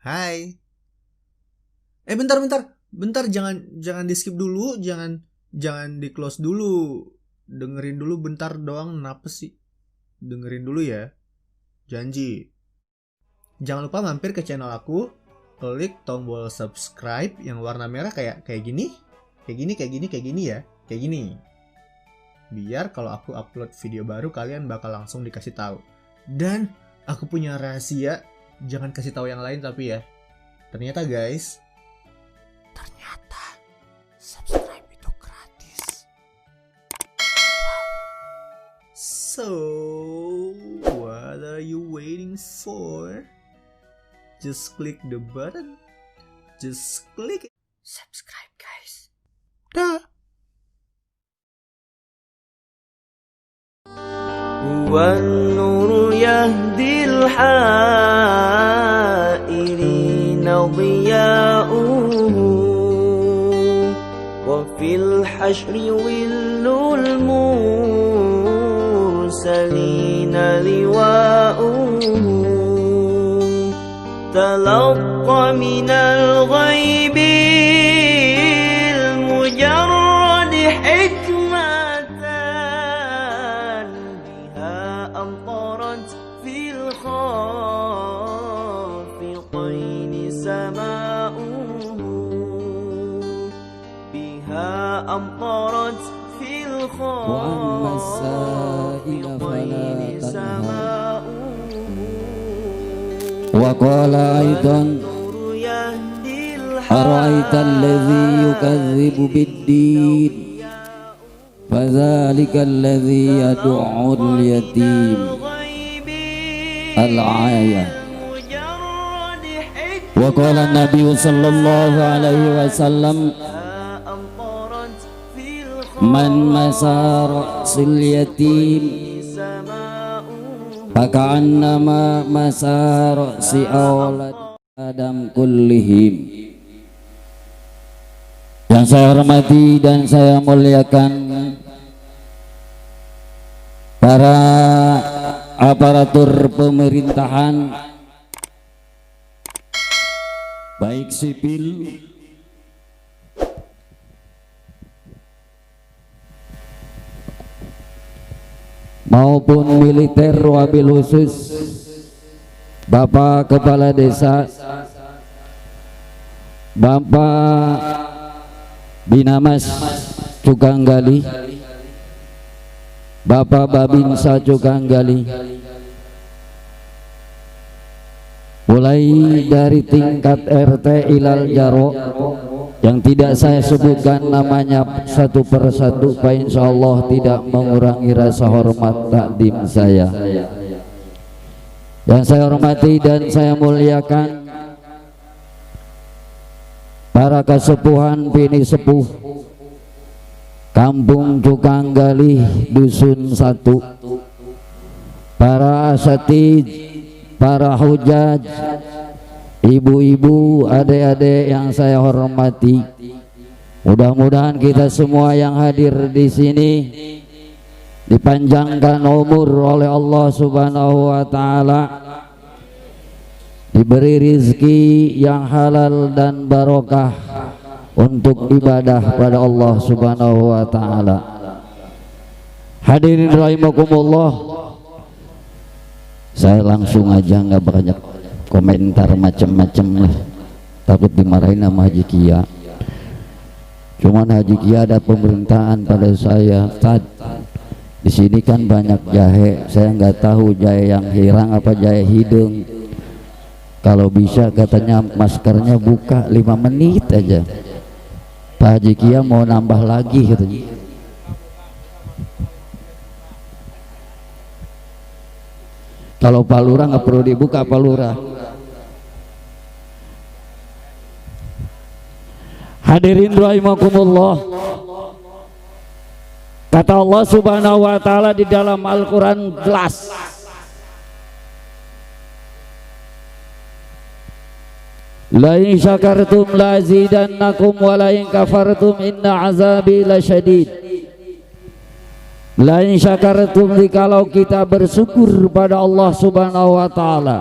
Hai. Bentar, jangan di skip dulu, jangan di close dulu. Dengerin dulu bentar doang, kenapa sih? Dengerin dulu ya. Janji. Jangan lupa mampir ke channel aku, klik tombol subscribe yang warna merah kayak gini. Kayak gini ya. Kayak gini. Biar kalau aku upload video baru kalian bakal langsung dikasih tahu. Dan aku punya rahasia, jangan kasih tahu yang lain tapi ya. Ternyata guys, subscribe itu gratis. So, what are you waiting for? Just click the button. Just click it. Subscribe guys. Dah. والنور يهدي الحائرين ضياؤه وفي الحشر ظل المرسلين لواؤه تلقى من الغيب المجرد حكمة أمطرت في الخافقين سماؤه بها أمطرت في الخافقين سماؤه وقال أيضا أرأيت الذي يكذب بالدين فذلك الذي يدعو اليتيم الآية. وقال النبي صلى الله عليه وسلم من مسى رأس اليتيم فكأنما مسى رأس أولاد آدم كلهم. Yang saya hormati dan saya muliakan para aparatur pemerintahan baik sipil maupun militer, wabil khusus Bapak Kepala Desa, Bapak Binamas Cukanggali, Bapak Babinsa Cukanggali, mulai dari tingkat RT Ilal Jaro yang tidak saya sebutkan namanya satu persatu, Pak, insya Allah tidak mengurangi rasa hormat takdim saya. Yang saya hormati dan saya muliakan para kesepuhan bini sepuh Kampung Cukanggali Dusun 1, para asatid, para hujaj, ibu-ibu, adik-adik yang saya hormati. Mudah-mudahan kita semua yang hadir di sini dipanjangkan umur oleh Allah Subhanahu wa taala, diberi rizki yang halal dan barokah untuk ibadah pada Allah Subhanahu wa taala. Hadirin rahimakumullah, saya langsung aja, nggak banyak komentar macam-macam lah, takut dimarahin sama Haji Kia. Cuman Haji Kia ada pemerintahan pada saya, di sini kan banyak jahe, saya nggak tahu jahe yang hirang apa jahe hidung. Kalau bisa katanya maskernya buka 5 menit aja. Pak Haji Kia mau nambah lagi katanya. Kalau Pak Lurah nggak perlu dibuka, Pak Lurah. Hadirin rahimakumullah, kata Allah Subhanahu wa taala di dalam Al-Qur'an jelas, la in syakartum la azidannakum wa la in kafartum inna azabi lasyadid. Lain syakartum, kalau kita bersyukur pada Allah Subhanahu wa taala,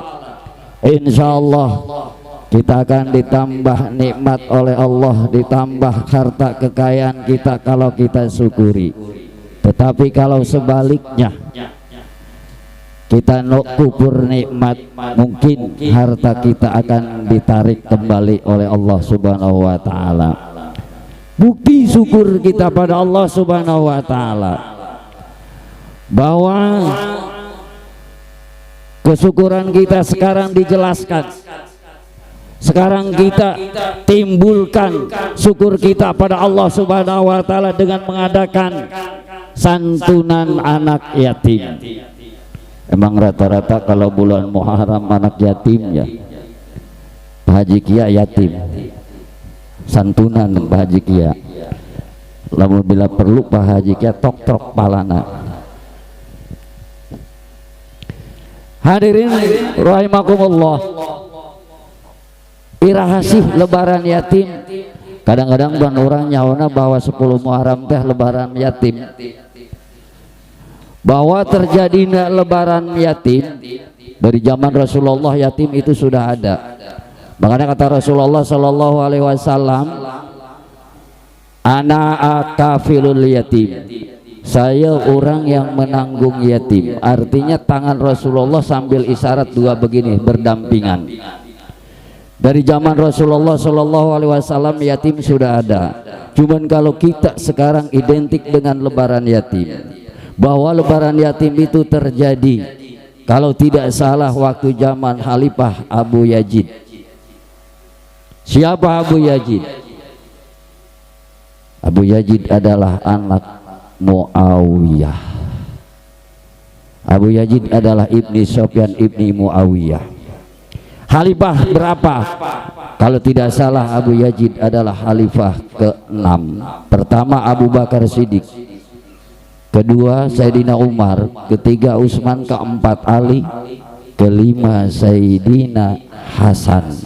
insyaallah kita akan ditambah nikmat oleh Allah, ditambah harta kekayaan kita kalau kita syukuri. Tetapi kalau sebaliknya kita kufur nikmat, mungkin harta kita akan ditarik kembali oleh Allah Subhanahu wa taala. Bukti syukur kita pada Allah Subhanahu wa taala bahwa kesyukuran kita sekarang dijelaskan. Sekarang kita timbulkan syukur kita pada Allah Subhanahu wa taala dengan mengadakan santunan anak yatim. Emang rata-rata kalau bulan Muharram anak yatim ya, Pak Haji Kia yatim, santunan Pak Haji Kia. Lamun bila perlu Pak Haji Kia tok-tok palana. Hadirin rahimakumullah, irahasih lebaran yatim. Kadang-kadang ban orang nyawana bahwa 10 Muharram teh lebaran yatim. Bahwa terjadinya lebaran yatim dari zaman Rasulullah, yatim itu sudah ada. Makanya kata Rasulullah sallallahu alaihi wasallam, ana akafilul yatim, saya orang yang menanggung yatim. Artinya tangan Rasulullah sambil isyarat dua begini berdampingan. Dari zaman Rasulullah sallallahu alaihi wasallam yatim sudah ada. Cuman kalau kita sekarang identik dengan lebaran yatim, bahwa lebaran yatim itu terjadi kalau tidak salah waktu zaman Khalifah Abu Yazid. Siapa Abu Yazid? Abu Yazid adalah anak Muawiyah. Abu Yazid adalah ibni Sofyan ibni Muawiyah. Khalifah berapa? Kalau tidak salah Abu Yazid adalah khalifah ke-6. Pertama Abu Bakar Siddiq, kedua Sayyidina Umar, ketiga Utsman, keempat Ali, kelima Sayyidina Hasan,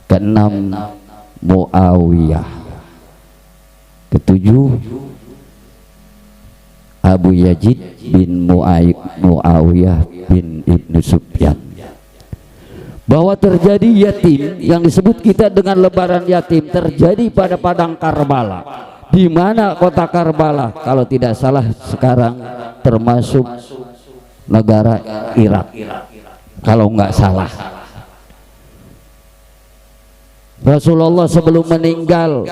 keenam Muawiyah, ketujuh Abu Yazid bin Muawiyah bin Ibnu Sufyan. Bahwa terjadi yatim yang disebut kita dengan lebaran yatim terjadi pada padang Karbala. Di mana kota Karbala? Kalau tidak salah sekarang termasuk negara Irak, kalau nggak salah. Rasulullah sebelum meninggal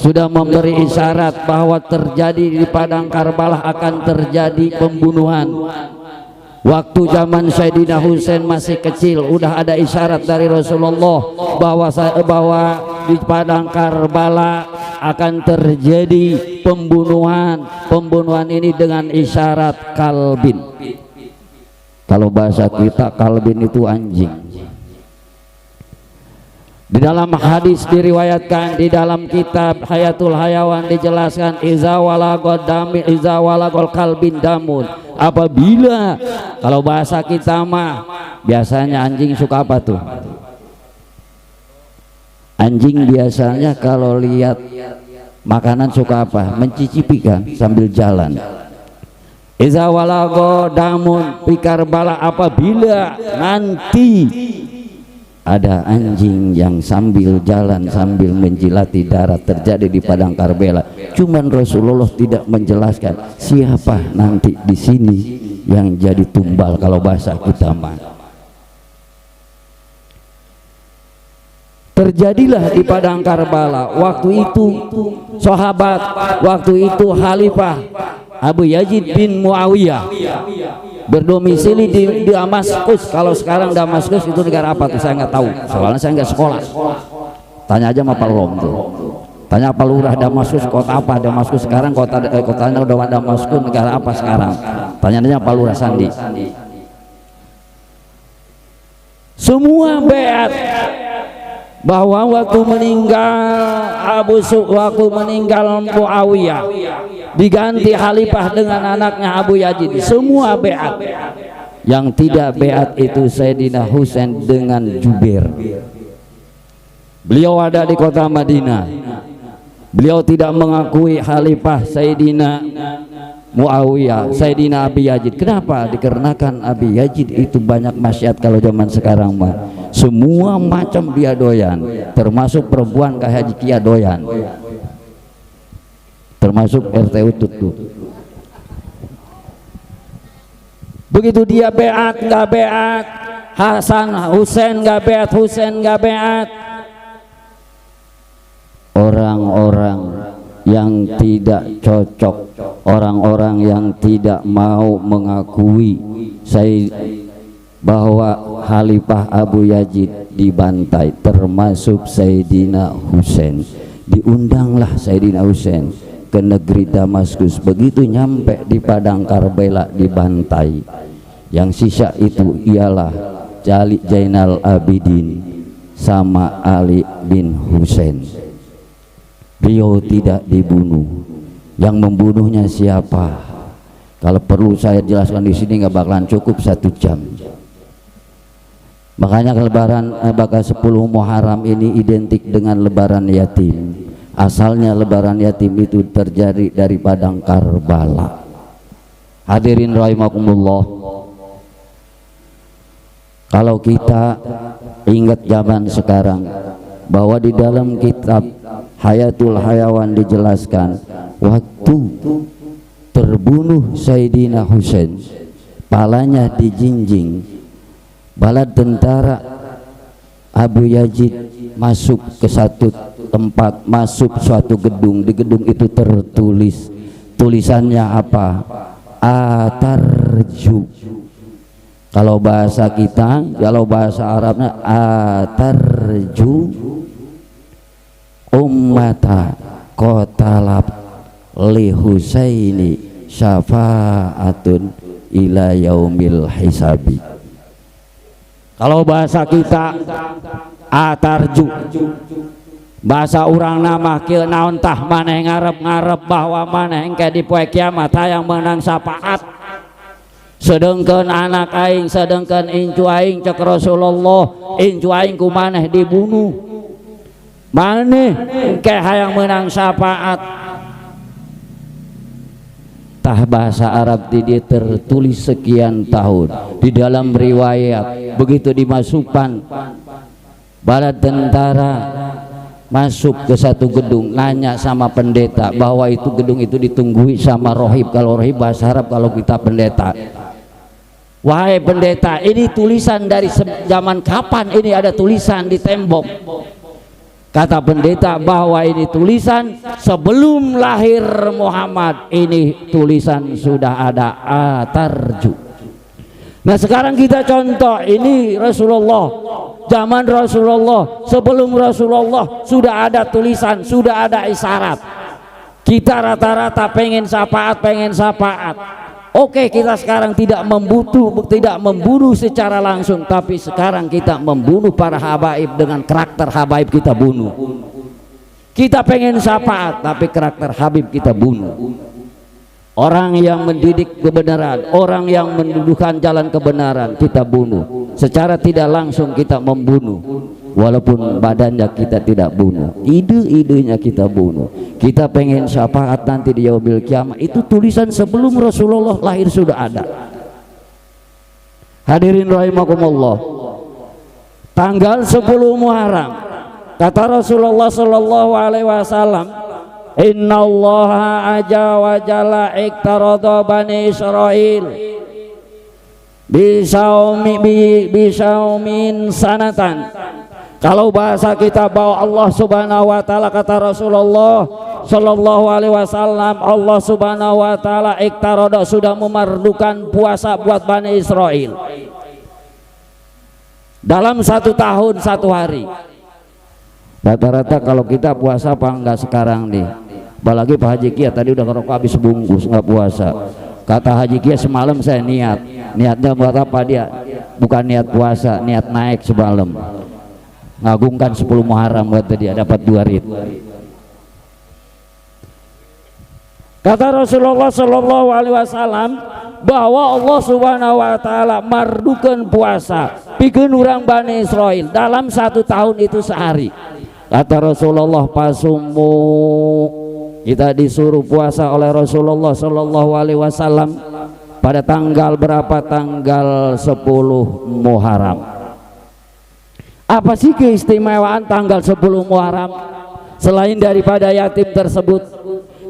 sudah memberi isyarat bahwa terjadi di padang Karbala akan terjadi pembunuhan. Waktu zaman Sayyidina Husain masih kecil udah ada isyarat dari Rasulullah bahwa di padang Karbala akan terjadi pembunuhan. Pembunuhan ini dengan isyarat kalbin. Kalau bahasa kita kalbin itu anjing. Di dalam hadis diriwayatkan, di dalam kitab Hayatul Hayawan dijelaskan, iza walagol kalbin damun. Apabila, kalau bahasa kita mah biasanya anjing suka apa tuh? Anjing biasanya kalau lihat makanan suka apa? Mencicipi kan sambil jalan. Iza walago damun pikarbala, apabila nanti ada anjing yang sambil jalan sambil menjilati darat terjadi di padang Karbala. Cuman Rasulullah tidak menjelaskan siapa nanti di sini yang jadi tumbal kalau bahasa kita mah. Terjadilah di padang Karbala. Waktu itu sahabat, waktu itu Khalifah Abu Yazid bin Muawiyah berdomisili di Damaskus. Kalau sekarang Damaskus itu negara apa tuh saya nggak tahu, soalnya saya nggak sekolah. Tanya aja sama Pak Lom tuh, tanya Pak Lurah Damaskus kota apa. Damaskus sekarang kotanya udah Damaskus negara apa sekarang, tanya aja Pak Lurah Sandi. Semua beat bahwa waktu meninggal Muawiyah diganti khalifah dengan anaknya Abu Yazid. Semua beat. Yang tidak beat itu Sayyidina Husain dengan Jubair. Beliau ada di kota Madinah. Beliau tidak mengakui khalifah Sayyidina Muawiyah, Sayyidina Abi Yazid. Kenapa? Dikarenakan Abi Yazid itu banyak maksiat. Kalau zaman sekarang mah semua macam dia doyan, termasuk perempuan kayak Haji Kia doyan, termasuk RT Utut tuh. Begitu dia beat nggak beat, Hasan Husain nggak beat, Husain nggak beat. Orang-orang yang tidak cocok, orang-orang yang tidak mau mengakui bahwa Khalifah Abu Yazid dibantai, termasuk Sayyidina Husain. Diundanglah Sayyidina Husain ke negeri Damaskus. Begitu nyampe di padang Karbala dibantai. Yang sisa itu ialah Ali Zainal Abidin sama Ali bin Husain. Beliau tidak dibunuh. Yang membunuhnya siapa? Kalau perlu saya jelaskan di sini nggak bakalan cukup 1 jam. Makanya lebaran bakal 10 Muharram ini identik dengan lebaran yatim. Asalnya lebaran yatim itu terjadi dari padang Karbala. Hadirin rahimakumullah. Kalau kita ingat zaman sekarang, bahwa di dalam kitab Hayatul Hayawan dijelaskan waktu terbunuh Sayyidina Husain, palanya dijinjing, bala tentara Abu Yazid masuk ke satu tempat, masuk suatu gedung. Di gedung itu tertulis, tulisannya apa? Atarju. Kalau bahasa kita, kalau bahasa Arabnya atarju ummata qatalab li Husaini syafa'atun ila yaumil hisabi. Kalau bahasa kita atarju, bahasa orang nama kieu naon tah maneh ngarep-ngarep bahwa maneh engke di poe kiamat hayang menang syafaat. Sedengkeun anak aing, sedengkeun incu aing cek Rasulullah, incu aing ku maneh dibunuh. Maneh engke hayang menang syafaat. Tah bahasa Arab dia tertulis sekian tahun di dalam riwayat. Begitu dimasukkan bala tentara masuk ke satu gedung, nanya sama pendeta bahwa itu gedung itu ditunggui sama rohib. Kalau rohib bahasa Arab, kalau kita pendeta. Wahai pendeta, ini tulisan dari zaman kapan ini ada tulisan di tembok? Kata pendeta bahwa ini tulisan sebelum lahir Muhammad. Ini tulisan sudah ada atarju. Nah sekarang kita contoh, ini Rasulullah, zaman Rasulullah, sebelum Rasulullah sudah ada tulisan, sudah ada isyarat. Kita rata-rata pengen syafaat. Oke, kita sekarang tidak membunuh secara langsung, tapi sekarang kita membunuh para habaib dengan karakter habaib kita bunuh. Kita pengen syafaat, tapi karakter habib kita bunuh. Orang yang mendidik kebenaran, orang yang mendudukan jalan kebenaran kita bunuh. Secara tidak langsung kita membunuh, walaupun badannya kita tidak bunuh, ide-idenya kita bunuh. Kita pengen syafaat nanti di yaumil kiamat, itu tulisan sebelum Rasulullah lahir sudah ada. Hadirin rahimakumullah, tanggal 10 Muharram kata Rasulullah sallallahu alaihi wasallam, innallaha aja wa jalla iktarada bani Israil bisaumin sanatan. Kalau bahasa kita bahwa Allah subhanahu wa ta'ala, kata Rasulullah sallallahu alaihi wasallam, Allah subhanahu wa ta'ala iktarada, sudah memardukan puasa buat Bani Israel dalam 1 tahun 1 hari. Rata-rata kalau kita puasa apa enggak sekarang nih, apalagi Pak Haji Kia tadi udah ngerokok habis bungkus nggak puasa. Kata Haji Kia semalam saya niatnya buat apa dia? Bukan niat puasa, niat naik semalam, ngagungkan 10 Muharram buat dia dapat 2 rit. Kata Rasulullah sallallahu alaihi wasallam bahwa Allah subhanahu wa ta'ala mardukan puasa pikeun urang Bani Israel dalam 1 tahun itu sehari. Kata Rasulullah, pasumu Kita disuruh puasa oleh Rasulullah Shallallahu Alaihi Wasallam pada tanggal berapa? Tanggal 10 Muharram. Apa sih keistimewaan tanggal 10 Muharram? Selain daripada yatim tersebut,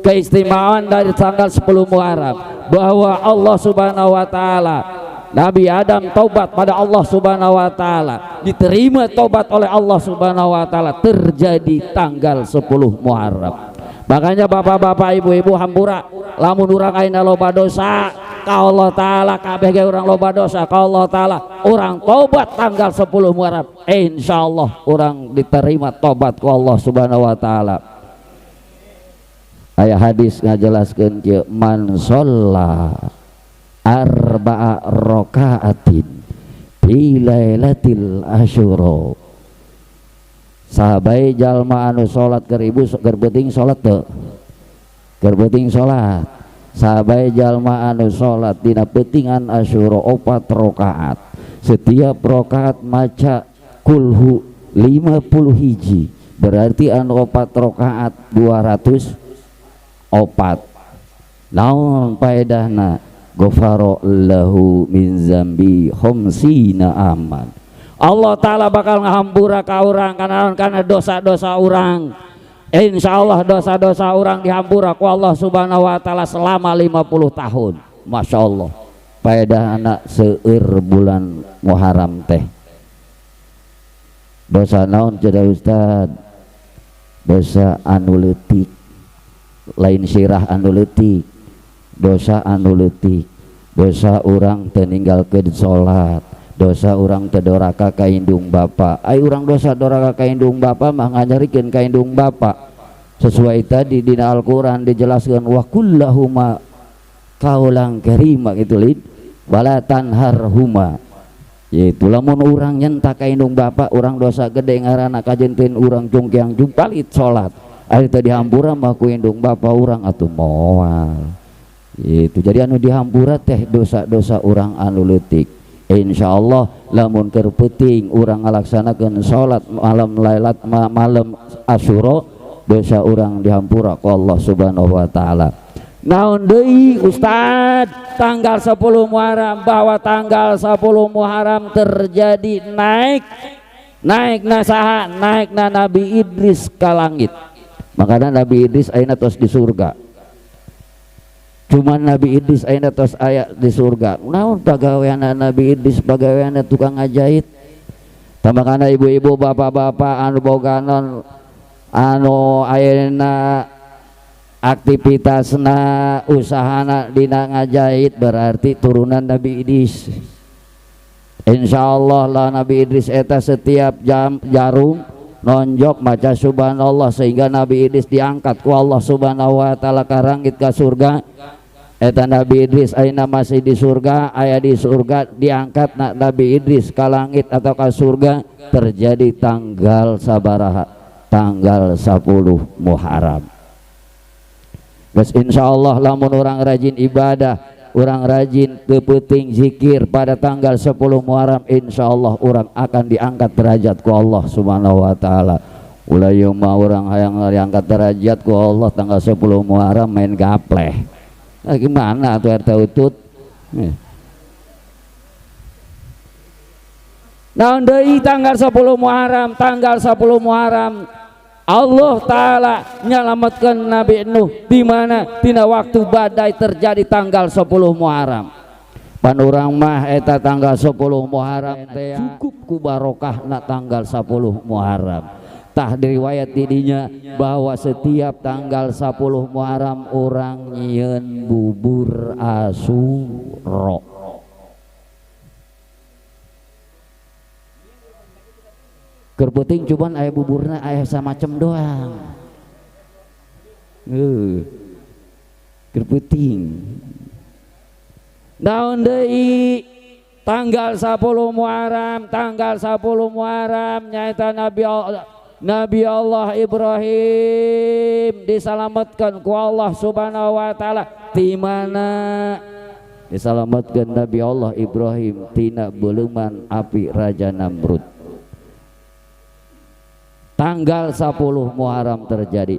keistimewaan dari tanggal 10 Muharram bahwa Allah Subhanahu wa taala, Nabi Adam taubat pada Allah Subhanahu wa taala, diterima taubat oleh Allah Subhanahu wa taala terjadi tanggal 10 Muharram. Makanya bapak-bapak, ibu-ibu hampura, lamun urang ayeuna loba dosa ka Allah taala, kabeh ge urang loba dosa ka Allah taala, urang taubat tanggal 10 Muharram, insyaallah urang diterima taubat ku Allah Subhanahu wa taala. Aya hadis ngajelaskeun kieu, man shalla arba'a raka'atin fi lailatil asyura. Sahabai jalma anu salat keur ibu keur beuting salat teu? Keur beuting salat. Sahabai jalma anu salat dina beutingan asyura 4 rakaat. Setiap rakaat maca kulhu 50 hiji. Berarti anu 4 rakaat 200 opat. Naon paedahna? Ghafara lahu min zambi khamsina aman. Allah taala bakal ngahampura ka urang karena dosa-dosa urang. Insyaallah dosa-dosa urang dihampura ku Allah Subhanahu wa taala selama 50 tahun. Masya Allah. Paedah anak seueur bulan Muharram teh. Dosa naon cenah Ustad? Dosa anu leutik. Lain sirah anu leutik. Dosa anu leutik. Dosa urang teu ninggalkeun salat. Dosa orang tedoraka ka indung bapa. Ai urang dosa doraka ka indung bapa mah ngajarikeun ka indung bapa. Sesuai tadi dina Al-Qur'an dijelaskeun wa kullahuma qaulan karima gitu lid. Wala tanharhuma. Yaitu lamun urang nyentak ka indung bapa, urang dosa gede ngaranna kajenteun urang jongkeang jumpalit salat. Ari teh dihampura mah ku indung bapa urang atuh moal. Itu jadi anu dihampura teh dosa-dosa urang anu leutik. Insyaallah lamun keur peuting urang ngalaksanakeun salat malam lailat malam Asyura, dosa urang dihampura ku Allah Subhanahu wa taala. Naon deui Ustad tanggal 10 Muharram, bahwa tanggal 10 Muharram terjadi naik nasaha, naik na Nabi Idris ka langit. Makanya Nabi Idris ayeuna tos di surga. Cuman Nabi Idris ayeuna tos aya di surga. Naon pagaweana Nabi Idris? Pagaweana tukang ngajait. Tamakana ibu-ibu bapak-bapak anu boga non anu ayeuna aktivitasna usahana dina ngajait berarti turunan Nabi Idris. Insyaallah lah Nabi Idris eta setiap jarum nonjok maca subhanallah sehingga Nabi Idris diangkat ku Allah Subhanahu wa taala ka rangit ka surga. Eta Nabi Idris ayeuna masih di surga, aya di surga diangkat Nabi Idris ka langit atau ka surga terjadi tanggal sabaraha? Tanggal 10 Muharram. Geus insyaallah lamun orang rajin ibadah, orang rajin teu peuting zikir pada tanggal 10 Muharram, insyaallah orang akan diangkat derajat ku Allah Subhanahu wa taala. Ulah ieu mah urang hayang diangkat derajat ku Allah tanggal 10 Muharram main gapleh. Nah, gimana tuh RT Utut? Nah, deui tanggal 10 Muharram, tanggal 10 Muharram Allah taala nyalametkeun Nabi Nuh di mana tina waktu badai terjadi tanggal 10 Muharram. Pan urang mah eta tanggal 10 Muharram teh cukup ku barokahna tanggal 10 Muharram. Tah diriwayat didinya bahwa setiap tanggal 10 Muharram orang nyieun bubur Asyura. Keur peuting cuman aya buburna aya samacem doang. Keur peuting. Naon deui tanggal 10 Muharram, tanggal 10 Muharram nyaeta Nabi Allah Ibrahim diselamatkan ku Allah Subhanahu wa taala. Di mana diselamatkan Nabi Allah Ibrahim tina beuleuman api Raja Namrud. Tanggal 10 Muharram terjadi.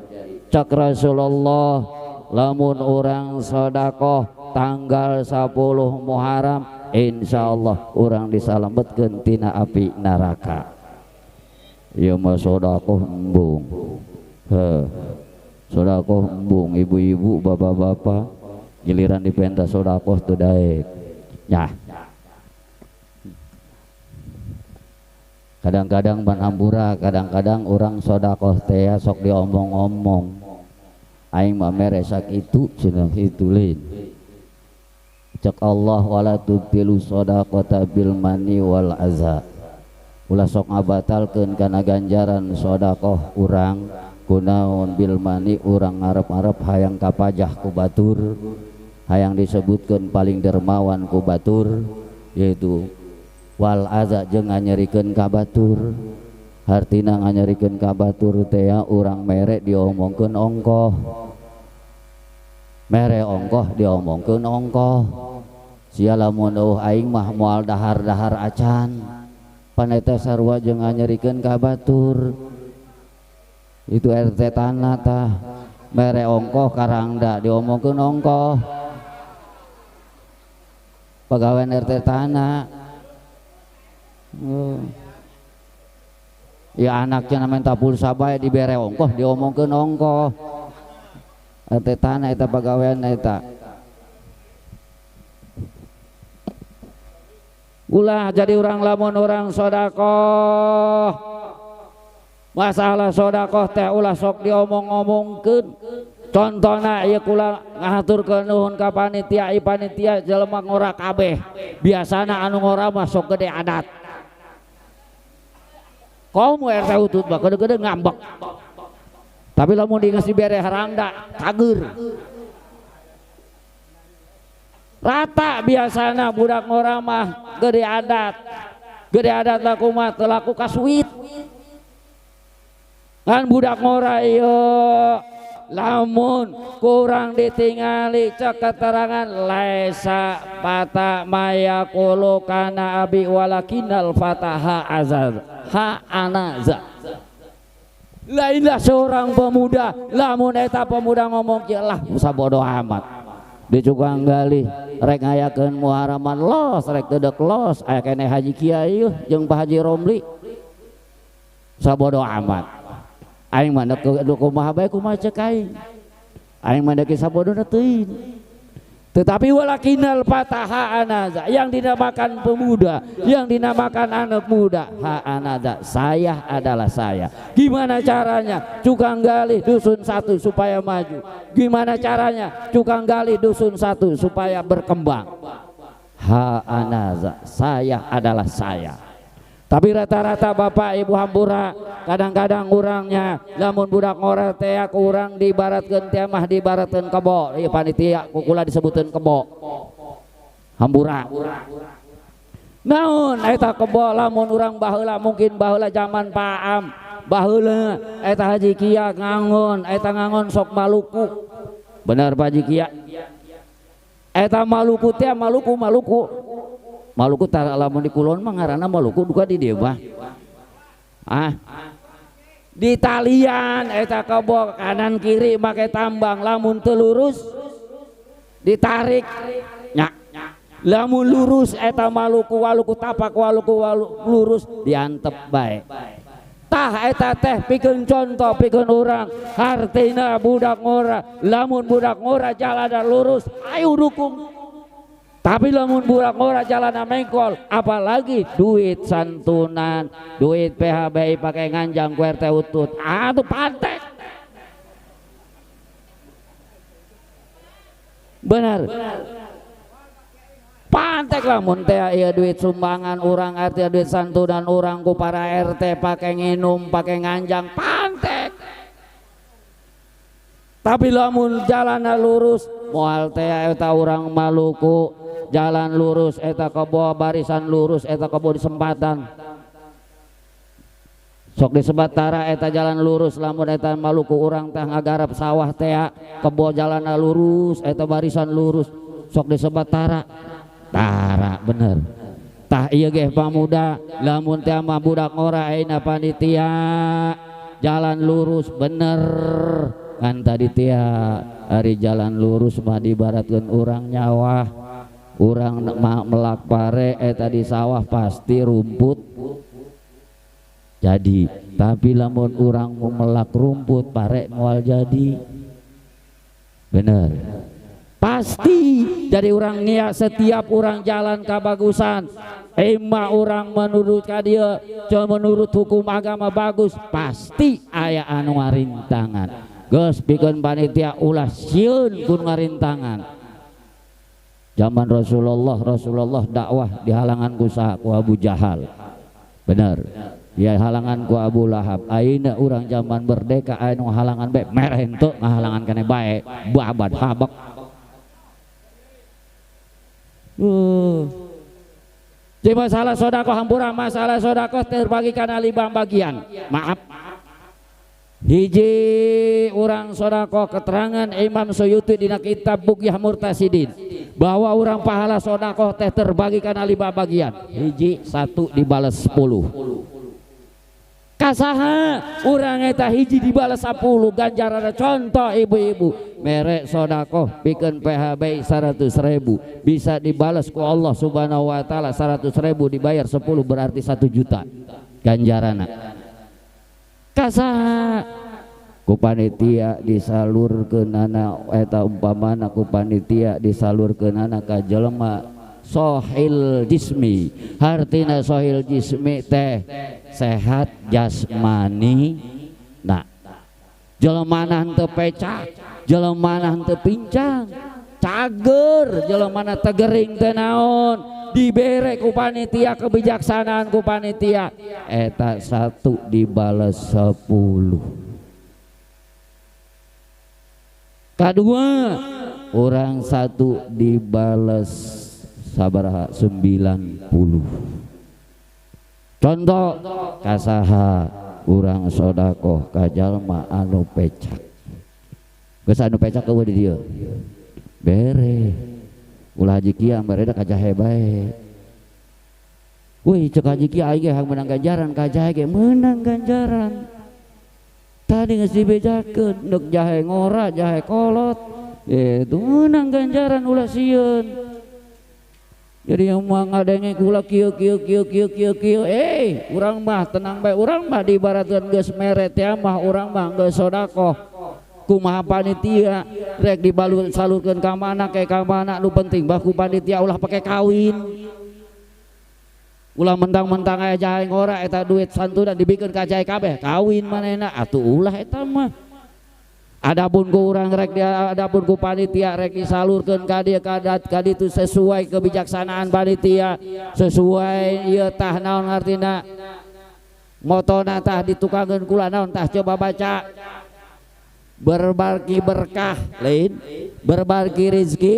cak Rasulullah lamun orang sodakoh tanggal 10 Muharram insyaallah orang disalametkeun tina api neraka. Ieu mah sodakoh embung. Sodakoh embung ibu-ibu bapak-bapak giliran dipenta sodakoh teu daek. Nyah. Kadang-kadang ban hampura, kadang-kadang orang sodakoh teh sok diomong-omong. Aing mah mere sakitu cenah itu lain. Cek Allah wala tubtilu shadaqata bil mani wal aza. Ulah sok ngabatalkeun kana ganjaran sodakoh urang kunaon bil mani urang ngarep-arep hayang kapajah ku batur, hayang disebutkeun paling dermawan ku batur yaitu wal aza jeung nganyerikeun ka batur. Hartina nganyerikeun ka batur teh urang mere diomongkeun ongkoh. Mere ongkoh diomongkeun ongkoh. Sia lamun aing mah moal dahar-dahar acan. Paneta sarua jeung nganyerikeun ka batur. Itu RT tanah tah. Mere ongkoh karangda diomongkeun ongkoh. Pagawean RT tanah. Ya anaknya namanya pulsa bae dibere ongkoh diomongkeun ongkoh. RT tanah eta pagawean eta. Ulah jadi orang lamun orang sodakoh. Masalah sodakoh teh ulah sok diomong-omongkeun. Contohna ieu kula ngahaturkeun nuhun ka panitia, panitia jelema ngora kabeh. Biasana anu ngora mah sok gede adat. Kaum RT utut mah gede-gede ngambek. Tapi lamun geus dibere harangda kager. Rata biasana budak ngora mah gede adat. Gede adat laku mah teu laku kasuit. Kan budak ngora ieu lamun kurang ditingali cek keterangan laisa pata maya kulu kana abi walakinal fataha azad ha anaza. Lainlah seorang pemuda lamun eta pemuda ngomong lah sabodo amat dicukang gali rek ngayakeun muharaman los rek dedek los aya keneh haji kiai jeung Pak Haji Romli sabodo amat. Aing mah nu kumaha bae kumaha cek aing mah deki sabodona teuing. Tetapi walakinal fataha anaza yang dinamakan pemuda, yang dinamakan anak muda, ha anaza saya adalah saya. Gimana caranya? Tukang gali dusun satu supaya maju. Gimana caranya? Tukang gali dusun satu supaya berkembang. Ha anaza saya adalah saya. Tapi rata-rata bapak ibu hambura kadang-kadang urangnya lamun budak ngora teh urang dibaratkeun teh mah dibaratkeun kebo ieu panitia kukula disebutkeun kebo hambura. Naon eta kebo lamun urang baheula mungkin baheula zaman Paam baheula eta Haji Kia ngangon eta ngangon sok Maluku. Benar Pak Haji Kia. Eta Maluku teh Maluku Maluku tara lamun di kulon mah ngaranna Maluku duka di dieu mah. Di talian eta kebo kanan kiri make tambang lamun teu lurus ditarik nya. Lamun lurus eta Maluku waluku tapak waluku lurus diantep bae. Tah eta teh pikeun contoh pikeun urang hartina budak ngora lamun budak ngora jalan lurus ayo dukung. Tapi lamun budak ngora jalan mengkol, apalagi duit santunan, duit PHBI pakai nganjang ku RT utut, aduh pantek. Benar. Pantek lamun teh ieu duit sumbangan urang RT duit santunan urang ku para RT pakai nginum, pakai nganjang, pantek. Tapi lamun jalan lurus, moal teh eta urang Maluku jalan lurus eta kebo barisan lurus eta kebo di sempatan sok di sebatara eta jalan lurus lamun eta Maluku urang teh ngagarap sawah teh kebo jalan lurus eta barisan lurus sok di sebatara tara bener tah ieu ge pamuda lamun teh mah budak ngora ayeuna panitia jalan lurus bener ngan tadi tia hari jalan lurus mah dibaratkeun urang nyawa urang melak pare tadi sawah pasti rumput jadi tapi lamun urang mau melak rumput pare moal jadi bener pasti jadi orang niat setiap orang jalan kebagusan emang orang menurut dia cuma menurut hukum agama bagus pasti aya anu ngarintangan geus pikeun panitia ulah sieun kun ngarintangan zaman Rasulullah dakwah dihalangan ku Abu Jahal bener ya halangan ku Abu Lahab ayeuna urang zaman merdeka anu halangan bae mereh henteu ngahalangan kana bae babad habak di masalah sodako hampura masalah sodako terbagikan alibang bagian maaf hiji orang sodako keterangan Imam Suyuti dina kitab Buqyah Murtasidin bahwa orang pahala sodako teh terbagikan alibang bagian hiji 1 dibalas 10 kasaha orang eta hiji dibalas 10 ganjaran contoh ibu-ibu merek sodako pikeun PHB 100.000 bisa dibalas ku Allah subhanahu wa ta'ala 100.000 dibayar 10 berarti 1 juta ganjarana kasaha ku panitia disalurkeunana eta umpamana ku panitia disalurkeunana ka jelema sohil jismi hartina sohil jismi teh sehat jasmani nah jelemana henteu pecak jelemana henteu pincang cager jelemana tegering teu naon dibere ku panitia kebijaksanaan ku panitia eta 1 dibales 10 kedua orang 1 dibales sabaraha 90 contoh kasaha urang sodako ka jalma anu pecak geus anu pecak eueuh di dieu bere ulah haji kieu bareda ka jahe bae weuy cek haji kieu aing ge hayang menang ganjaran ka jahe ge menang ganjaran tadi geus dibejakeun neuk jahe ngora jahe kolot itu menang ganjaran ulah sieun jadi yang mah ngadenge kula kieu urang mah tenang bae urang mah diibaratkeun geus mere teh mah urang mah geus sedekah kumaha panitia rek dibalut salurkeun ka mana kae ka mana nu penting bah ku panitia ulah pake kawin ulah mentang-mentang aya jahe ngora eta duit santunan dibikeun ka jahe kabeh kawin manehna atuh ulah eta mah adapun ku urang rek dia adapun ku panitia rek disalurkeun ka dieu ka ditu sesuai kebijaksanaan panitia sesuai ieu tah naon artina motona tah ditukangkeun kula naon tah coba baca berbagi berkah lain berbagi rezeki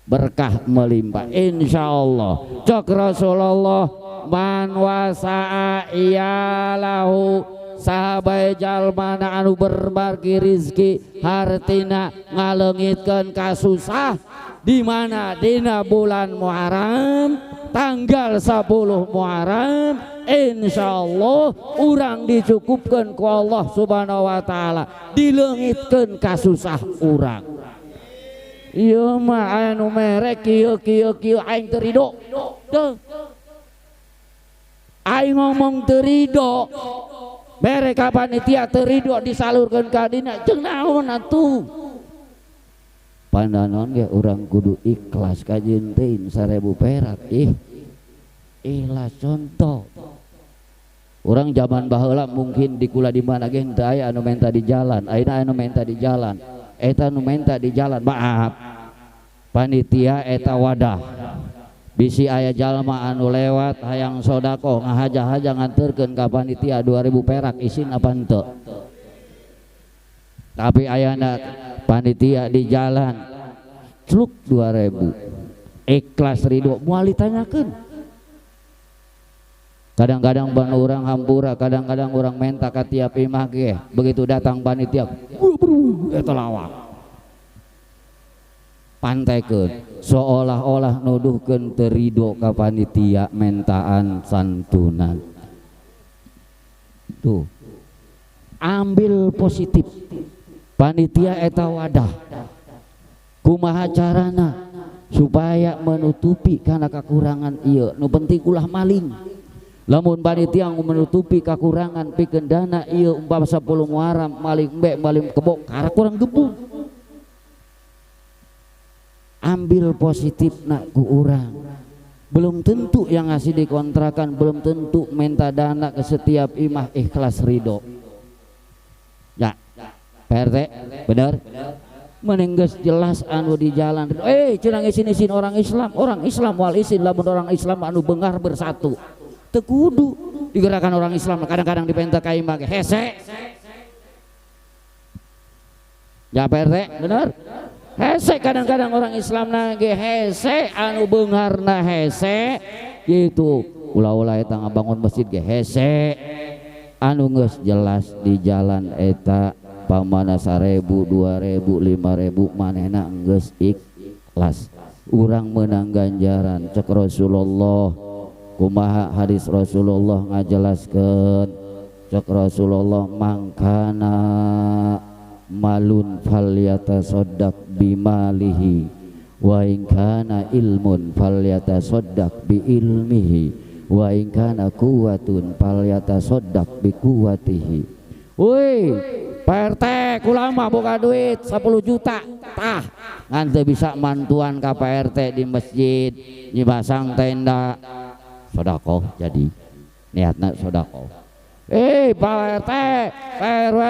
berkah melimpah insyaallah cok Rasulullah man wasa'a iyalahu sahabat jalmana anu berbagi rizki hartina ngalengitkeun kasusah di mana dina bulan Muharram tanggal 10 Muharram insyaallah urang dicukupkeun ku Allah subhanahu wa ta'ala dileungitkeun kasusah urang ieu mah aya nu mere kieu aing teu ridho teu aing ngomong teu ridho mere ka panitia teu ridho disalurkeun ka dina jeung naon atuh pandanon ge urang kudu ikhlas kajeunteuin 1000 perak ikhlas contoh urang zaman baheula mungkin di kula di mana ge teu aya anu menta di jalan ayeuna anu menta di jalan eta nu menta di jalan maaf panitia eta wadah bisi aya jalma anu lewat hayang sodako ngahaja-haja nganterkeun ka panitia 2000 perak isin apa henteu tapi ayana panitia di jalan celuk 2000 ikhlas ridho moal ditanyakeun kadang-kadang ban urang hampura kadang-kadang urang menta ka tiap imah ge begitu datang panitia eta lawak pantekeun seolah-olah nuduhkeun teu ridho ka panitia mentaan santunan tuh ambil positif panitia eta wadah kumaha carana supaya menutupi karena kekurangan ieu nu penting ulah maling lamun panitia menutupi kekurangan pikeun dana ieu umpama 10 Muharram maling embe maling kebo karena kurang gebung ambil positif nak ku urang belum tentu yang ngasih dikontrakan belum tentu minta dana ke setiap imah ikhlas ridho ya PRT bener menengges jelas anu di jalan cenah isin orang Islam wal isin lamun orang Islam anu bengar bersatu teu kudu digerakkan orang Islam kadang-kadang dipenta ka imah hese ya PRT bener hese kadang-kadang orang Islam nage hese anu beungarna hese gitu ulah-ulah eta ngabangun masjid ge hese anu geus jelas di jalan eta pamana 1.000 2.000 5.000 manehna geus ikhlas urang meunang ganjaran cek Rasulullah kumaha hadis Rasulullah ngajelaskeun cek Rasulullah mangkana malun falyatasaddaq bimalihi wa in kana ilmun falyatasaddaq bi ilmihi wa in kana quwwatun falyatasaddaq bi quwwatihi. Woi PRT kulama boga duit 10 juta tah ngan teu bisa mantuan ka PRT di masjid dipasang tenda sedekah jadi niatna sedekah. Pak RT, Pak RW,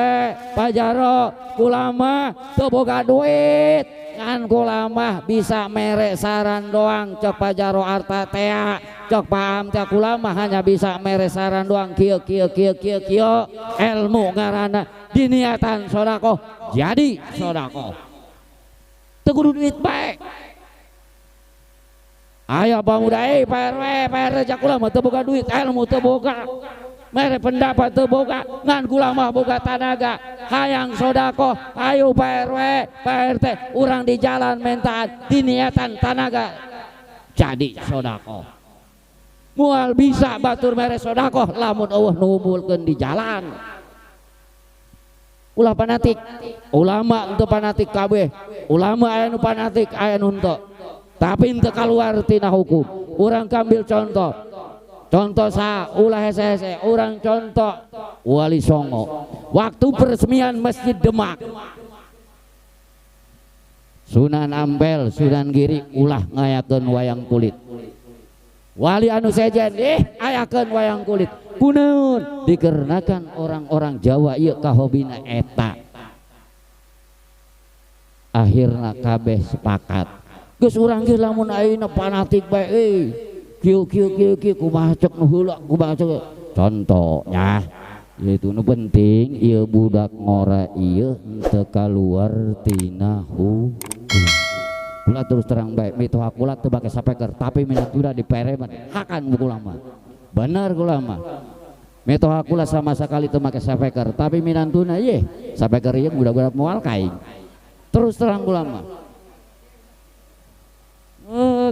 Pak Jaro, kulama teu boga duit ngan kulama bisa mere saran doang cek Pak Jaro arta tea cek Pak Am teh kulama hanya bisa mere saran doang kieu ilmu ngaranna diniatan sodako jadi sodako teu kudu duit bae ayo pemuda Pak RW, Pak RT cek kulama teu boga duit ilmu teu boga mere pendapat teu boga ngan kula mah boga tanaga hayang sodako ayo Pak RW Pak RT urang di jalan mentaan diniatan tanaga jadi sodako mual bisa batur mere sodako lamun eueuh numbulkeun di jalan ulah fanatik ulama untuk fanatik kabeh ulama aya nu fanatik aya nu henteu tapi henteu kaluar tina hukum urang kambil contoh sa ulah hese-hese orang contoh Wali Songo waktu peresmian Masjid Demak Sunan Ampel Sunan Giri ulah ngayakeun wayang kulit wali anu sejen ayakeun wayang kulit kunaon dikarenakan orang-orang Jawa ieu kahobina eta akhirna kabeh sepakat geus urang ge lamun ayeuna fanatik bae kieu kumaha cek nu heula kumaha cek contohnya yaitu nu penting ieu budak ngora ieu teu kaluar tina hukum kula terus terang bae mitoha kula teu bake sapeker tapi minat udah dipereman hakan kula mah bener kula mah mitoha kula sama sekali teu make sapeker tapi minantuna ye sapeker ieu budak-budak moal kaing terus terang kula mah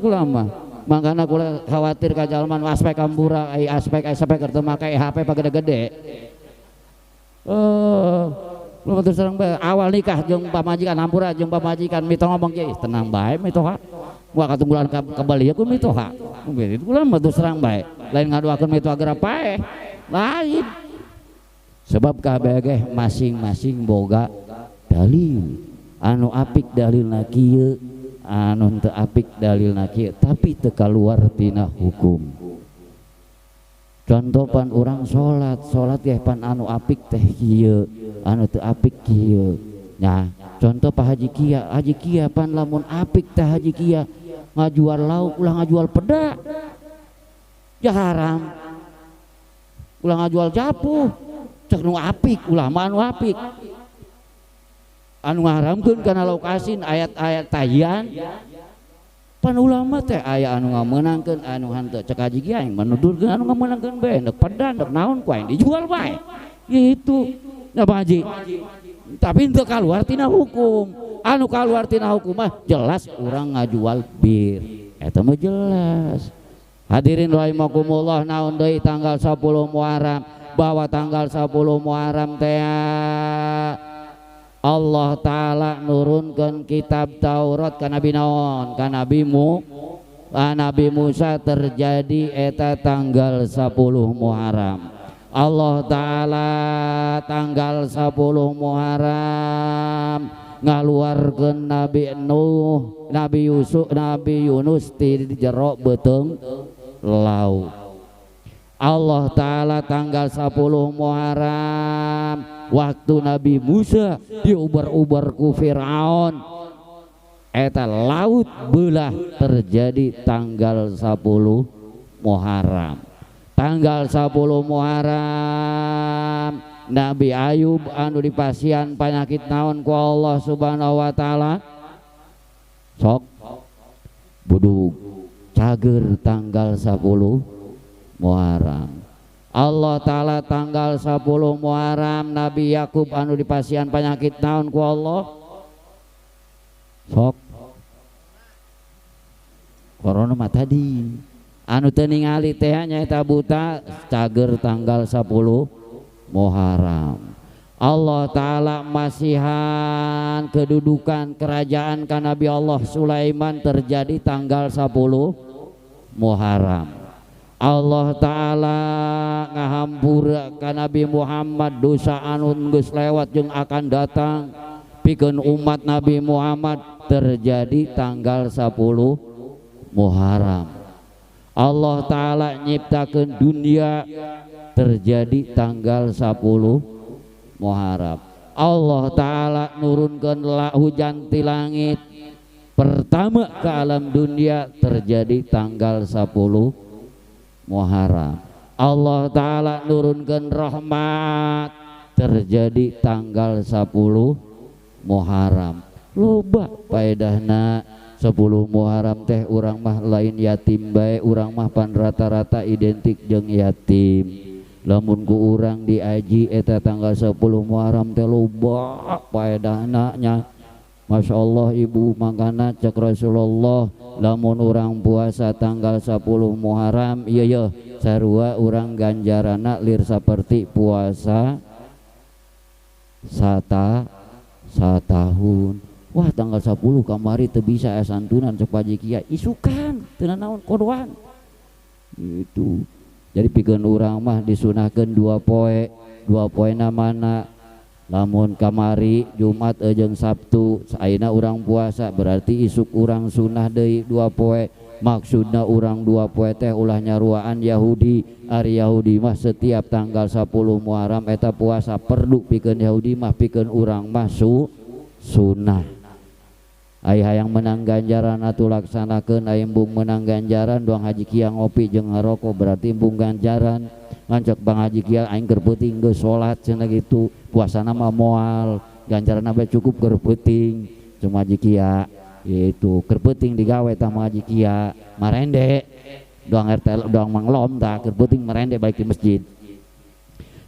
kula mah makanya kula khawatir ka jalman aspek kambura aspek teu make HP pagede-gede lu terus terang bae awal nikah jeung pamajikan hampura jeung pamajikan mitoha ngomong ge tenang bae mitoha gua katunggulan kembali aku mitoha begitu kula mah terus terang bae lain ngaduakeun mitoha geura pae lain sebab kabeh ge masing-masing boga dalil anu apik dalilna kieu anu teu apik dalilna kieu tapi teu kaluar tina hukum contohan orang salat ge pan anu apik teh kieu anu teu apik kieu nya contoh Pak Haji Kia pan lamun apik teh Haji Kia ngajual lauk ulah ngajual peda ya haram ulah ngajual japu cek nu apik ulah mah anu apik anu ngaharamkeun kana lauk asin ayat-ayat tahian pan ulama teh aya anu ngamenangkeun anu henteu cek Haji Kiai menudurkeun anu ngamenangkeun bae endek pedan endek naon ku aing dijual bae gitu nah Pak Haji tapi henteu kaluar tina hukum anu kaluar tina hukum mah jelas urang ngajual bir eta mah jelas hadirin rahimakumullah naon deui tanggal 10 Muharram bahwa tanggal 10 Muharram teh Allah Ta'ala nurunkan kitab Taurat ka Nabi naon, ka Nabi Musa terjadi eta tanggal 10 Muharram. Allah Ta'ala tanggal 10 Muharram ngaluarkeun Nabi Nuh, Nabi Yusuf, Nabi Yunus ti jero beuteung laut. Allah Ta'ala tanggal 10 Muharram waktu Nabi Musa diubar-ubar ku Fir'aun eta laut belah terjadi tanggal 10 Muharram. Tanggal 10 Muharram Nabi Ayub anu dipasian penyakit naon ku Allah Subhanahu wa Ta'ala sok budug cager tanggal 10 Muharram. Allah Ta'ala tanggal 10 Muharram Nabi Yakub anu dipasian penyakit naon ku Allah sok corona mah tadi anu teu ningali teh nyaeta buta cager tanggal 10 Muharram. Allah Ta'ala masihan kedudukan kerajaan ka Nabi Allah Sulaiman terjadi tanggal 10 Muharram. Allah Ta'ala ngahampura ka Nabi Muhammad dosa anu geus lewat jeung akan datang pikeun umat Nabi Muhammad terjadi tanggal 10 Muharram. Allah Ta'ala nyiptakeun dunia terjadi tanggal 10 Muharram. Allah Ta'ala nurunkeun hujan ti langit pertama ke alam dunia terjadi tanggal 10 Muharram. Allah Ta'ala nurunkan rahmat terjadi tanggal 10 Muharram. Loba paedahna 10 Muharram teh urang mah lain yatim bae, urang mah pan rata-rata identik jeung yatim. Lamun ku urang diaji eta tanggal 10 Muharram teh loba paedahna nya. Masya Allah ibu makana cek Rasulullah lamun orang puasa tanggal 10 Muharram iya sarua orang ganjarana lir seperti puasa satahun. Wah tanggal 10 kamari teu bisa santunan cek Paji Kiai isukan teu naon kodoan itu. Jadi pikeun urang mah disunahkeun 2 poe namana lamun kamari Jumat jeung Sabtu ayeuna urang puasa berarti isuk urang sunah deui 2 poe. Maksudna urang 2 poe teh ulah nyaruaan Yahudi. Ari Yahudi mah setiap tanggal 10 Muharram eta puasa perlu pikeun Yahudi mah pikeun urang mah sunah. Ai hayang menang ganjaran atuh laksanakeun, aya embung menang ganjaran doang haji kia ngopi jeung ngarokok berarti embung ganjaran. Ngancak Bang Haji Kia aing keur peuting geus salat cenah gitu. Puasana mah moal, ganjaranna bae cukup keur peuting. Cuma Haji Kia itu keur peuting digawe tah Bang Haji Kia marende. Doang RT doang manglom tah keur peuting marende baik di masjid.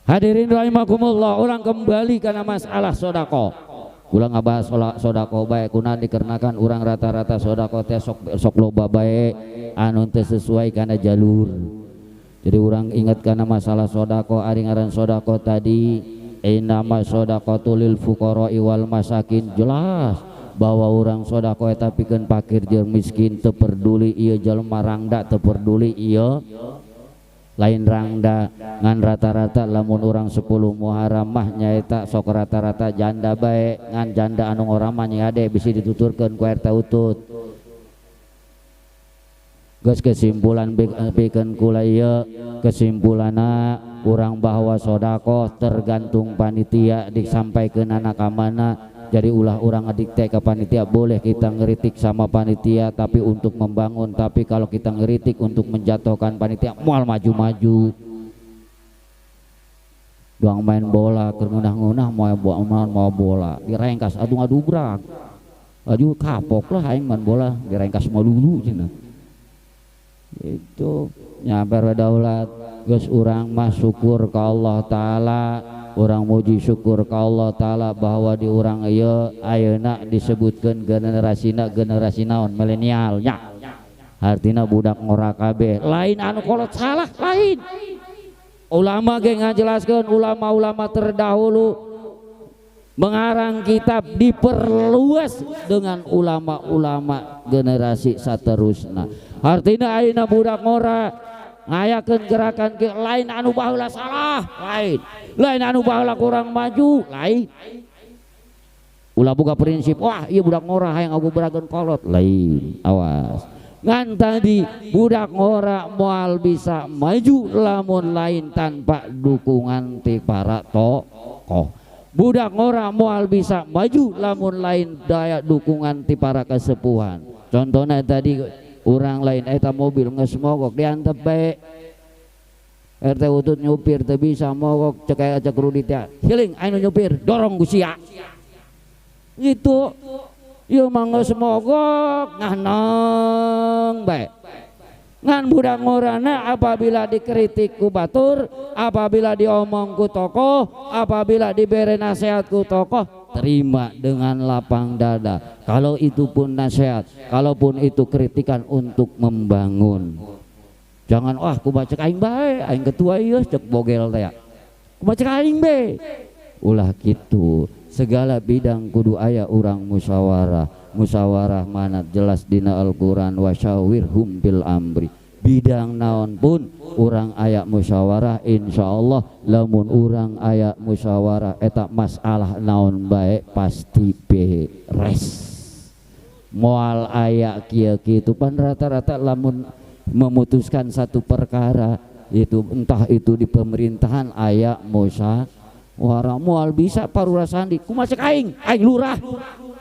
Hadirin rahimakumullah, orang kembali kana masalah sedekah. Ulang ngabahas sodako bae kuna dikarenakan orang rata-rata sodako teh sok loba bae anu teu sesuai kana jalur. Jadi orang ingat kana masalah sodako ari ngaran sodako tadi nama sodako lil fuqara wal masakin, jelas bahwa orang sodako eta pikeun fakir jeung miskin teu peduli ieu jelema rangda teu peduli ieu lain rangda ngan rata-rata lamun orang 10 Muharram mah nyaeta sok rata-rata janda bae ngan janda anu orang mah ade bisa dituturkeun ku RT utut. Geus kesimpulan pikeun kula ieu kesimpulanna urang bahwa sodako tergantung panitia disampaikeun anak amana. Jadi ulah orang ngedikte ke panitia, boleh kita ngeritik sama panitia tapi untuk membangun. Tapi kalau kita ngeritik untuk menjatuhkan panitia mual maju-maju doang main bola kermunah-ngunah mau bola direngkas aduh ngadubrak aduh kapok lah aing main bola direngkas mau dulu cenah itu nyamper daulat. Geus urang mah syukur ka Allah Ta'ala, orang muji syukur ka Allah Ta'ala bahwa di urang ieu ayeuna disebutkeun generasina generasi naon milenial nya. Artina budak ngora kabeh lain anu kolot salah lain Ulama ge ngajelaskeun, ulama-ulama terdahulu mengarang kitab diperluas dengan ulama-ulama generasi saterusna. Artinya ayeuna budak ngora ngayakeun gerakan ke lain anu baheula salah, lain anu baheula kurang maju, lain. Ulah boga prinsip, wah ieu budak ngora hayang aku berageun kolot, lain. Awas. Ngan tadi budak ngora moal bisa maju lamun lain tanpa dukungan ti para tokoh. Budak ngora moal bisa maju lamun lain daya dukungan ti para kesepuhan. Contohnya tadi orang lain eta mobil geus mogok diantep bae. RT utut nyupir teu bisa mogok cek aya cek Rudi teh. Hiling anu nyupir dorong ku sia. Gitu. Ieu mah geus mogok nganong bae. Ngan budak ngorana apabila dikritik ku batur, apabila diomong ku tokoh, apabila diberi nasihat ku tokoh, terima dengan lapang dada. Kalau itu pun nasihat, kalaupun itu kritikan untuk membangun. Jangan ku baca aing bae, aing ketua ieu cek bogel teh. Ku baca aing bae. Ulah kitu. Segala bidang kudu aya urang musyawarah. Musyawarah mana jelas dina Al-Quran wasyawirhum bil amri. Bidang naon pun urang aya musyawarah, insyaallah lamun urang aya musyawarah eta masalah naon bae pasti beres. Moal aya kieu-kitu pan rata-rata lamun memutuskan satu perkara itu entah itu di pemerintahan aya musyawarah. Moal bisa parurah sandi kumaha cek aing lurah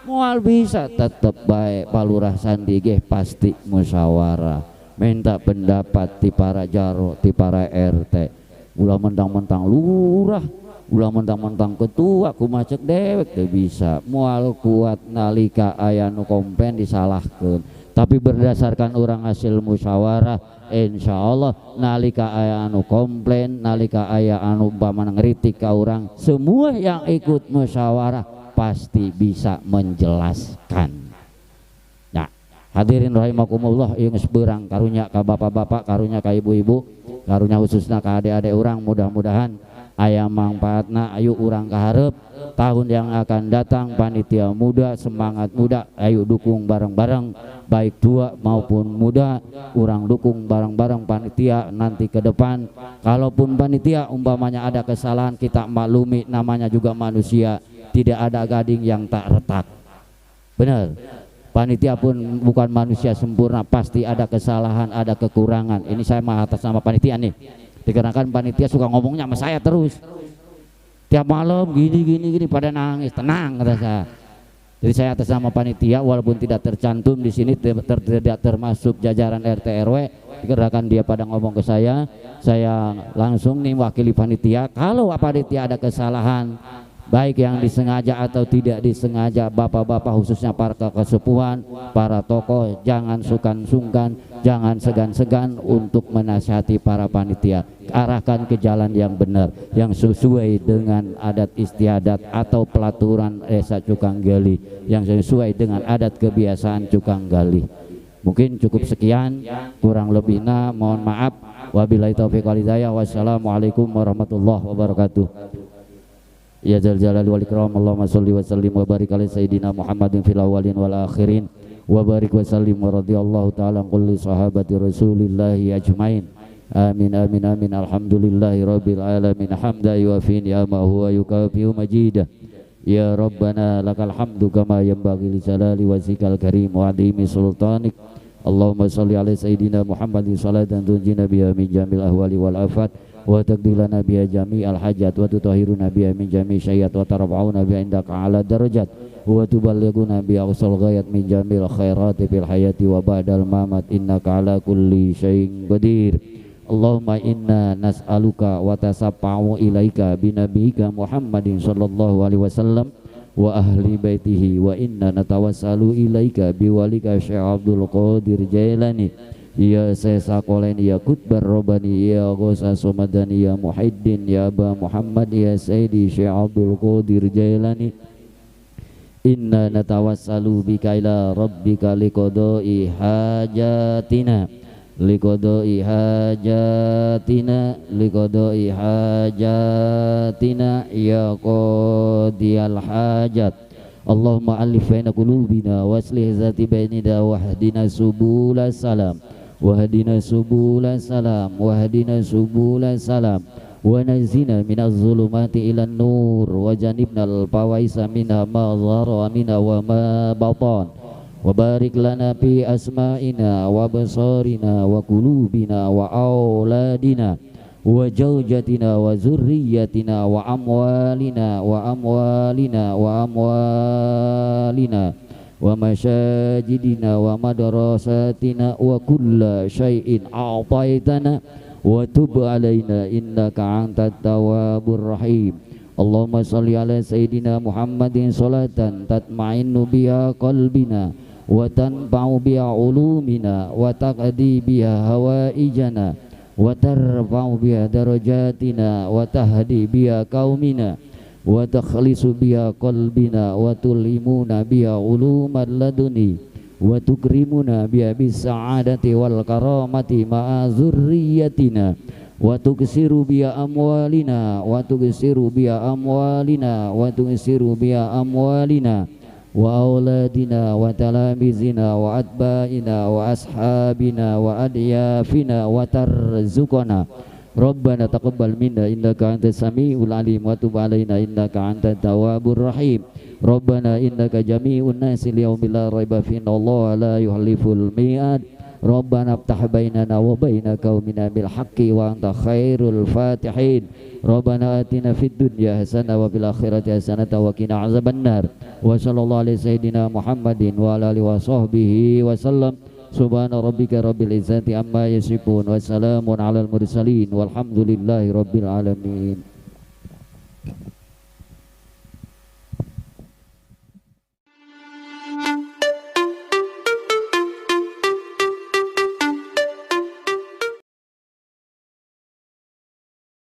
moal bisa tetep baik palurah sandi ge pasti musyawarah minta pendapat ti para jaro ti para RT ulah mentang-mentang lurah ulah mentang-mentang ketua kumaha cek dewek teu bisa moal kuat nalika aya nu komplain disalahkeun tapi berdasarkan orang hasil musyawarah insyaallah nalika aya anu komplain nalika aya anu umpamana ngritik ka urang semua yang ikut musyawarah pasti bisa menjelaskan. Nah, hadirin rahimakumullah ieu geus beurang karunya ka bapak-bapak, karunya ka ibu-ibu, karunya khususna ka adik-adik urang mudah-mudahan aya manfaatna ayo urang kaharep tahun yang akan datang panitia muda semangat muda ayo dukung bareng-bareng baik tua maupun muda urang dukung bareng-bareng panitia nanti ke depan kalaupun panitia umpamanya ada kesalahan kita maklumi namanya juga manusia tidak ada gading yang tak retak benar panitia pun bukan manusia sempurna pasti ada kesalahan ada kekurangan ini saya mah atas nama panitia nih dikarenakan panitia suka ngomongnya sama saya terus tiap malam gini pada nangis tenang kata saya jadi saya atas nama panitia walaupun tidak tercantum di sini tidak termasuk jajaran RT RW dikarenakan dia pada ngomong ke saya langsung nih wakili panitia kalau panitia ada kesalahan baik yang disengaja atau tidak disengaja bapak-bapak khususnya para kesepuhan para tokoh jangan sungkan jangan segan-segan untuk menasihati para panitia arahkan ke jalan yang benar yang sesuai dengan adat istiadat atau pelaturan desa Cukang Gali yang sesuai dengan adat kebiasaan Cukang Gali. Mungkin cukup sekian kurang lebihnya mohon maaf wabillahi taufiq wal hidayah wassalamualaikum warahmatullahi wabarakatuh. Ya Dzal Jalali wal Ikram Allahumma sholli wa sallim wa barik ala sayyidina Muhammadin fil awwalin wal akhirin wa barik wa sallim wa radhiyallahu ta'ala an kulli sahabati rasulillahi ajmain amin amin amin alhamdulillahi rabbil alamin hamda yuafi ni'ama huwa yukafi'u majidah ya rabbana lakal hamdu kama yanbaghi li jalali wajhikal karim wa adimi sultanik Allahumma sholli ala sayyidina Muhammadin salatan tunjina biha min jamil ahwali wal afat wa taqdilana biha jami'al hajat wa tutahhiruna biha min jami' syai'at wa tarfa'una biha indaka ala darajat wa tuballighuna biha aqsal ghayat min jamil khairati fil hayati wa ba'dal mamat innaka ala kulli syai'in qadir. Allahumma inna nas'aluka wa tasaffa'u ilaika binabiyika Muhammadin sallallahu alaihi wasallam wa ahli baitihi wa inna natawassalu ilaika biwalika Syekh Abdul Qadir Jailani ya Sesa Koleni ya Kutbar Robani ya Ghosa Somadani ya Muhyiddin ya Aba Muhammad ya Sayyidi Syekh Abdul Qadir Jailani inna natawassalu bika ila rabbika liqada'i hajatina liqada'i hajatina ya qadiyal hajat. Allahumma alif baina qulubina waslih zati bainina wahdina subulas salam wahdina subulas salam wahdina subulas salam wa nazina minaz zulumati ilan nur wa janibnal fawaisa minha ma dhahara minha wa ma batan wa barik lana fi asma'ina wa basarina wa qulubina wa auladina wa zawjatina wa zurriyyatina wa amwalina wa masajidina wa madrasatina wa kulla syai'in a'taitana wa tub alaina innaka antat tawwabur rahim. Allahumma salli ala sayyidina Muhammadin salatan tatma'innu biha qalbina wa tanfa'u biha ulumina wa taqdi biha hawaijana wa tarfa'u biha darajatina wa tahdi biha qaumina wa takhlisu biha qalbina wa tulimuna biha ulumal laduni wa tukrimuna biha bis sa'adati wal karamati ma'a zurriyyatina wa tuksiru biha amwalina wa tuksiru biha amwalina wa tuksiru biha amwalina wa auladina wa talamizina wa atba'ina wa ashabina wa adyafina wa tarzuqana. Rabbana taqabbal minna innaka antas samiul alim wa tub alaina innaka antat tawwabur rahim. Rabbana innaka jami'un nasi liyaumin la raiba fihi Allah la yuhliful mi'ad. Rabbana aftah bainana wa baina qaumina bil haqqi wa anta khairul fatihin. Rabbana atina fid dunya hasanah wa fil akhirati hasanah wa qina azabannar. Wa sallallahu alaihi sayyidina Muhammadin wa ala alihi wa sahbihi wa sallam. Subhana rabbika rabbil izzati amma yasifun wa salamun alal mursalin walhamdulillahi rabbil alamin.